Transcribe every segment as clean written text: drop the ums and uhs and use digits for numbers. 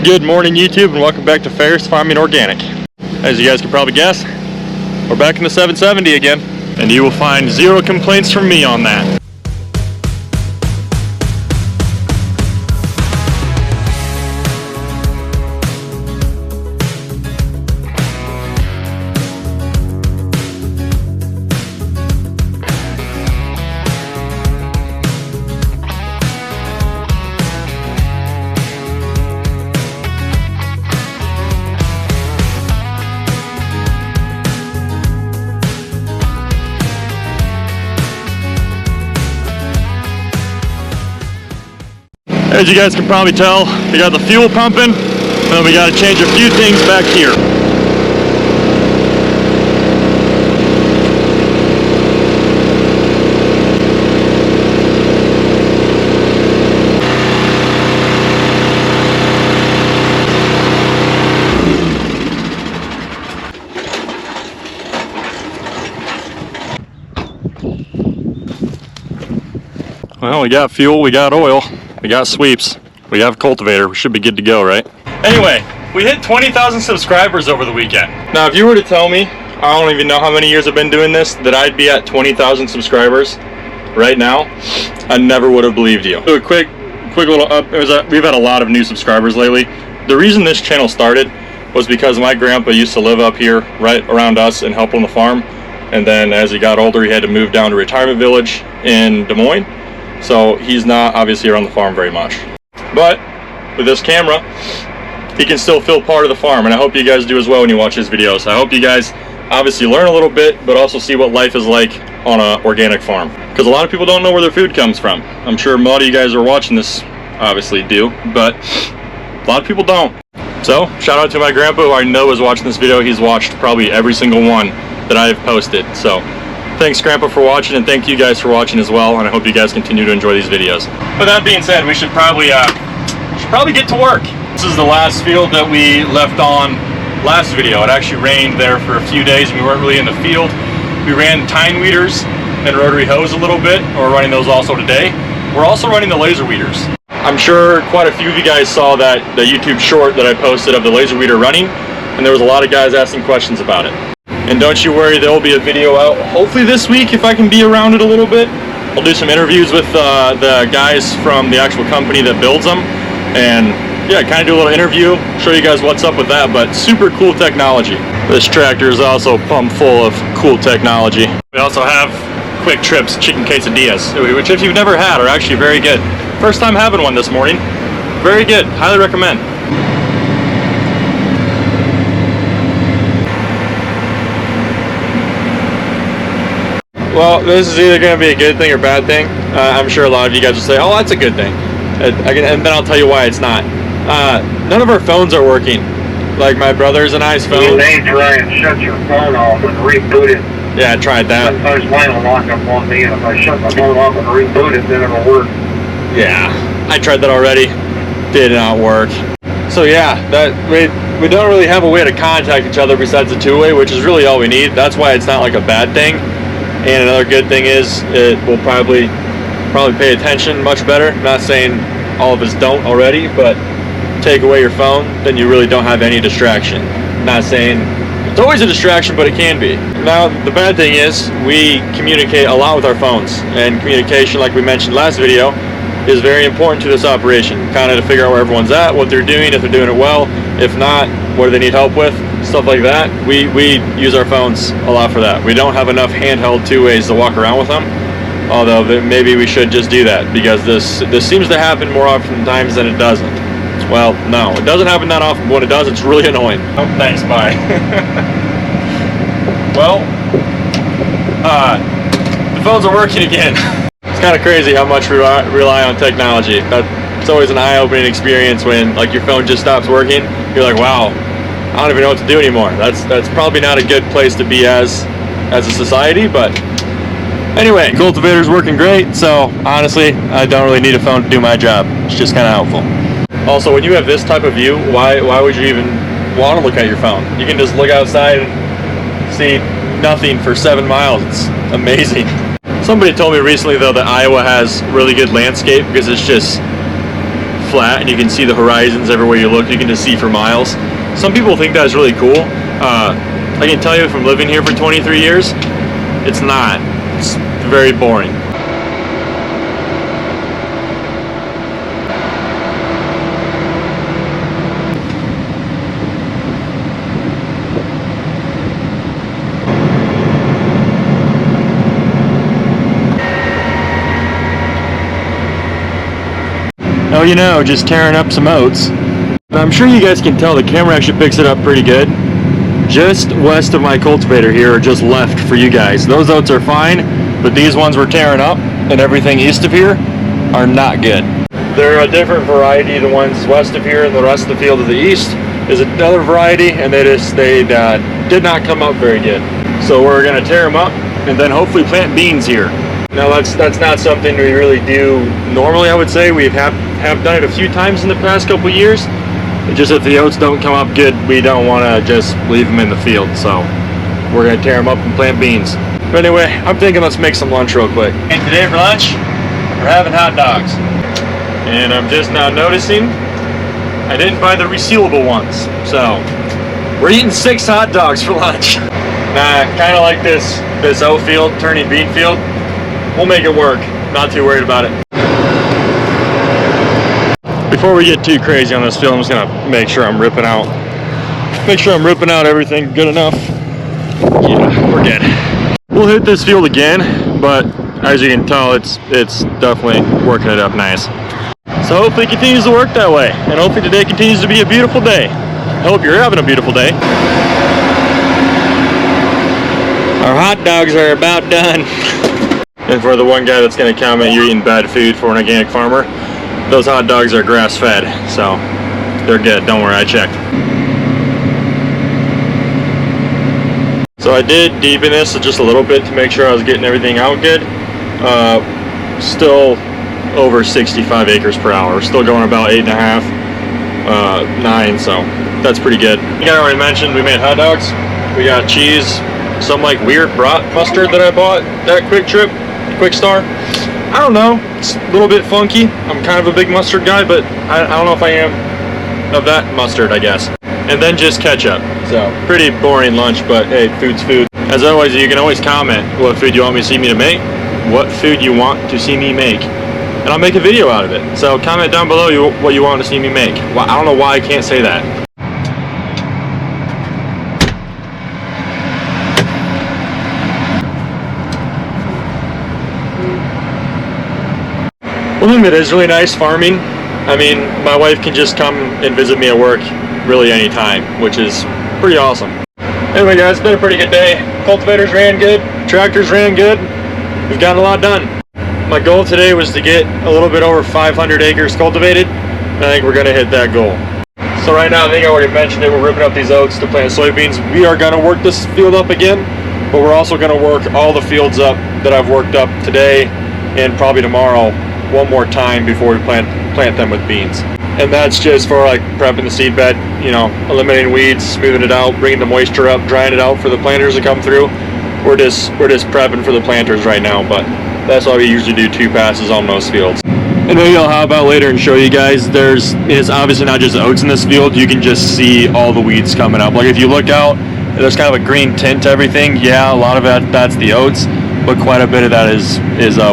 Good morning, YouTube, and welcome back to Ferris Farming Organic. As you guys can probably guess, we're back in the 770 again, and you will find zero complaints from me on that. As you guys can probably tell, we got the fuel pumping, and then we got to change a few things back here. Well, we got fuel, we got oil. We got sweeps, we have a cultivator, we should be good to go, right? Anyway, we hit 20,000 subscribers over the weekend. Now, if you were to tell me, I don't even know how many years I've been doing this, that I'd be at 20,000 subscribers right now, I never would have believed you. So a quick little up, we've had a lot of new subscribers lately. The reason this channel started was because my grandpa used to live up here, right around us, and help on the farm. And then as he got older, he had to move down to retirement village in Des Moines. So he's not obviously around the farm very much. But with this camera, he can still feel part of the farm, and I hope you guys do as well when you watch his videos. I hope you guys obviously learn a little bit, but also see what life is like on an organic farm. Because a lot of people don't know where their food comes from. I'm sure a lot of you guys who are watching this obviously do, but a lot of people don't. So shout out to my grandpa, who I know is watching this video. He's watched probably every single one that I've posted. So thanks, Grandpa, for watching, and thank you guys for watching as well, and I hope you guys continue to enjoy these videos. With that being said, we should probably get to work. This is the last field that we left on last video. It actually rained there for a few days, and we weren't really in the field. We ran tine weeders and rotary hose a little bit, and we're running those also today. We're also running the laser weeders. I'm sure quite a few of you guys saw the YouTube short that I posted of the laser weeder running, and there was a lot of guys asking questions about it. And don't you worry, there will be a video out hopefully this week if I can be around it a little bit. I'll do some interviews with the guys from the actual company that builds them, and yeah, kind of do a little interview, show you guys what's up with that, but super cool technology. This tractor is also pumped full of cool technology. We also have quick trips chicken quesadillas, which if you've never had are actually very good. First time having one this morning. Very good, highly recommend. Well, this is either going to be a good thing or bad thing. I'm sure a lot of you guys will say, oh, that's a good thing. And then I'll tell you why it's not. None of our phones are working. Like my brother's and I's phone. You may try and shut your phone off and reboot it. Yeah, I tried that. Sometimes mine will lock up on me, and if I shut my phone off and reboot it, then it'll work. Yeah, I tried that already. Did not work. So yeah, we don't really have a way to contact each other besides the two-way, which is really all we need. That's why it's not like a bad thing. And another good thing is it will probably pay attention much better. I'm not saying all of us don't already, but take away your phone, then you really don't have any distraction. I'm not saying it's always a distraction, but it can be. Now, the bad thing is we communicate a lot with our phones, and communication, like we mentioned last video, is very important to this operation. Kind of to figure out where everyone's at, what they're doing, if they're doing it well. If not, what do they need help with? Stuff like that. We use our phones a lot for that. We don't have enough handheld two-ways to walk around with them, although maybe we should just do that, because this seems to happen more often times than it doesn't. Well, no, it doesn't happen that often, but when it does, it's really annoying. Oh, thanks, bye. Well, the phones are working again. It's kind of crazy how much we rely on technology. It's always an eye-opening experience when like your phone just stops working. You're like, wow, I don't even know what to do anymore. That's probably not a good place to be as a society, but anyway, cultivator's working great, so honestly, I don't really need a phone to do my job. It's just kind of helpful. Also, when you have this type of view, why would you even want to look at your phone? You can just look outside and see nothing for 7 miles. It's amazing. Somebody told me recently though that Iowa has really good landscape because it's just flat and you can see the horizons everywhere you look. You can just see for miles. Some people think that's really cool. I can tell you from living here for 23 years, it's not. It's very boring. Oh, you know, just tearing up some oats. I'm sure you guys can tell the camera actually picks it up pretty good. Just west of my cultivator here, or just left for you guys. Those oats are fine, but these ones were tearing up, and everything east of here are not good. They're a different variety. The ones west of here and the rest of the field to the east is another variety, and they did not come up very good. So we're gonna tear them up and then hopefully plant beans here. Now that's not something we really do normally. I would say we have done it a few times in the past couple years. Just if the oats don't come up good, we don't want to just leave them in the field. So we're gonna tear them up and plant beans. But anyway, I'm thinking let's make some lunch real quick. And today for lunch, we're having hot dogs. And I'm just now noticing I didn't buy the resealable ones. So we're eating 6 hot dogs for lunch. Nah, kind of like this oat field turning bean field. We'll make it work. Not too worried about it. Before we get too crazy on this field, I'm just gonna make sure I'm ripping out everything good enough. Yeah, we're good. We'll hit this field again, but as you can tell, it's definitely working it up nice. So hopefully it continues to work that way, and hopefully today continues to be a beautiful day. I hope you're having a beautiful day. Our hot dogs are about done. And for the one guy that's gonna comment you're eating bad food for an organic farmer, those hot dogs are grass-fed, so they're good. Don't worry, I checked. So I did deepen this just a little bit to make sure I was getting everything out good. Still over 65 acres per hour. We're still going about 8.5, 9, so that's pretty good. Like I already mentioned, we made hot dogs. We got cheese, some like weird brat mustard that I bought that Quick Star. I don't know, it's a little bit funky. I'm kind of a big mustard guy, but I don't know if I am of that mustard, I guess. And then just ketchup. So, pretty boring lunch, but hey, food's food. As always, you can always comment what food you want me to see me to make, what food you want to see me make, and I'll make a video out of it. So comment down below what you want to see me make. Well, I don't know why I can't say that. One thing that is really nice farming, I mean, my wife can just come and visit me at work really anytime, which is pretty awesome. Anyway guys, it's been a pretty good day. Cultivators ran good, tractors ran good. We've gotten a lot done. My goal today was to get a little bit over 500 acres cultivated, and I think we're gonna hit that goal. So right now, I think I already mentioned it, we're ripping up these oats to plant soybeans. We are gonna work this field up again, but we're also gonna work all the fields up that I've worked up today and probably tomorrow one more time before we plant them with beans. And that's just for like prepping the seed bed, you know, eliminating weeds, smoothing it out, bringing the moisture up, drying it out for the planters to come through. We're just prepping for the planters right now, but that's why we usually do 2 passes on most fields. And maybe I'll hop out later and show you guys. It's obviously not just oats in this field. You can just see all the weeds coming up. Like if you look out, there's kind of a green tint to everything. Yeah, a lot of that's the oats, but quite a bit of that is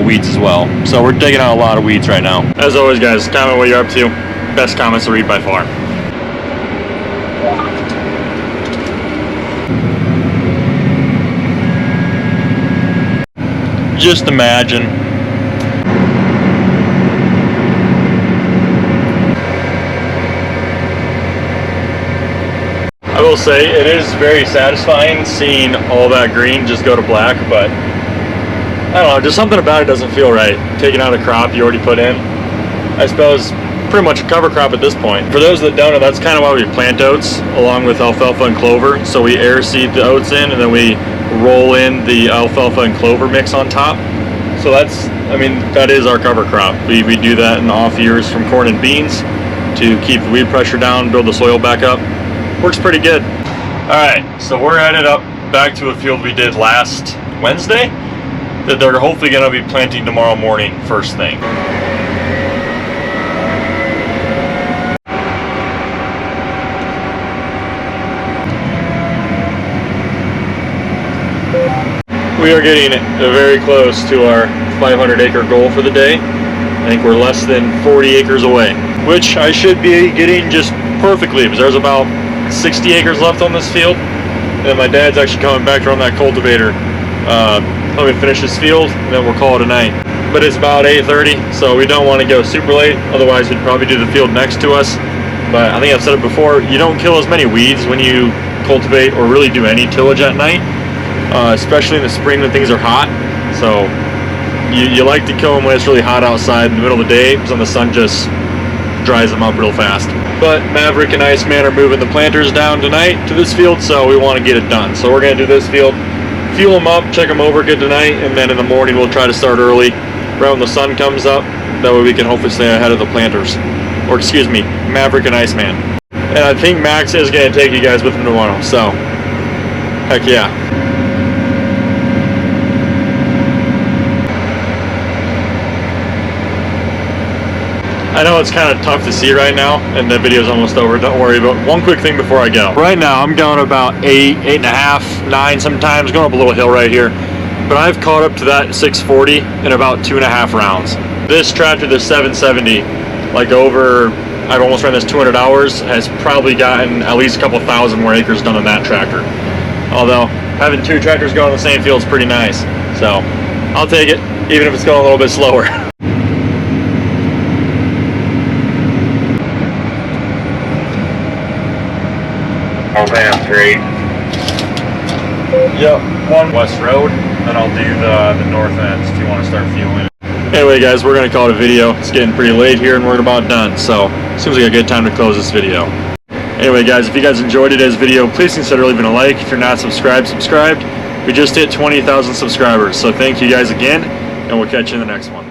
weeds as well. So we're taking out a lot of weeds right now. As always guys, comment what you're up to. Best comments to read by far. Just imagine. I will say it is very satisfying seeing all that green just go to black, but I don't know, just something about it doesn't feel right. Taking out a crop you already put in. I suppose pretty much a cover crop at this point. For those that don't know, that's kind of why we plant oats along with alfalfa and clover. So we air seed the oats in and then we roll in the alfalfa and clover mix on top. So that is our cover crop. We do that in the off years from corn and beans to keep the weed pressure down, build the soil back up. Works pretty good. Alright, so we're headed up back to a field we did last Wednesday that they're hopefully going to be planting tomorrow morning first thing. We are getting very close to our 500 acre goal for the day. I think we're less than 40 acres away, which I should be getting just perfectly because there's about 60 acres left on this field. And my dad's actually coming back to run that cultivator. Let me finish this field and then we'll call it a night. But it's about 8:30, so we don't want to go super late. Otherwise, we'd probably do the field next to us. But I think I've said it before, you don't kill as many weeds when you cultivate or really do any tillage at night, especially in the spring when things are hot. So you like to kill them when it's really hot outside in the middle of the day, because then the sun just dries them up real fast. But Maverick and Iceman are moving the planters down tonight to this field, so we want to get it done. So we're going to do this field, fuel them up, check them over good tonight, and then in the morning we'll try to start early, right when the sun comes up. That way we can hopefully stay ahead of the planters. Or excuse me, Maverick and Iceman. And I think Max is going to take you guys with him tomorrow, so heck yeah. I know it's kind of tough to see right now, and the video's almost over, don't worry, but one quick thing before I go. Right now, I'm going about 8.5, 9 sometimes, going up a little hill right here, but I've caught up to that 640 in about 2.5 rounds. This tractor, the 770, like I've almost ran this 200 hours, has probably gotten at least a couple thousand more acres done on that tractor. Although, having two tractors go on the same field is pretty nice, so I'll take it, even if it's going a little bit slower. Oh man, great. Yep, one west road, then I'll do the north ends if you want to start fueling. Anyway guys, we're going to call it a video. It's getting pretty late here and we're about done, so seems like a good time to close this video. Anyway guys, if you guys enjoyed today's video, please consider leaving a like. If you're not subscribed. We just hit 20,000 subscribers, so thank you guys again, and we'll catch you in the next one.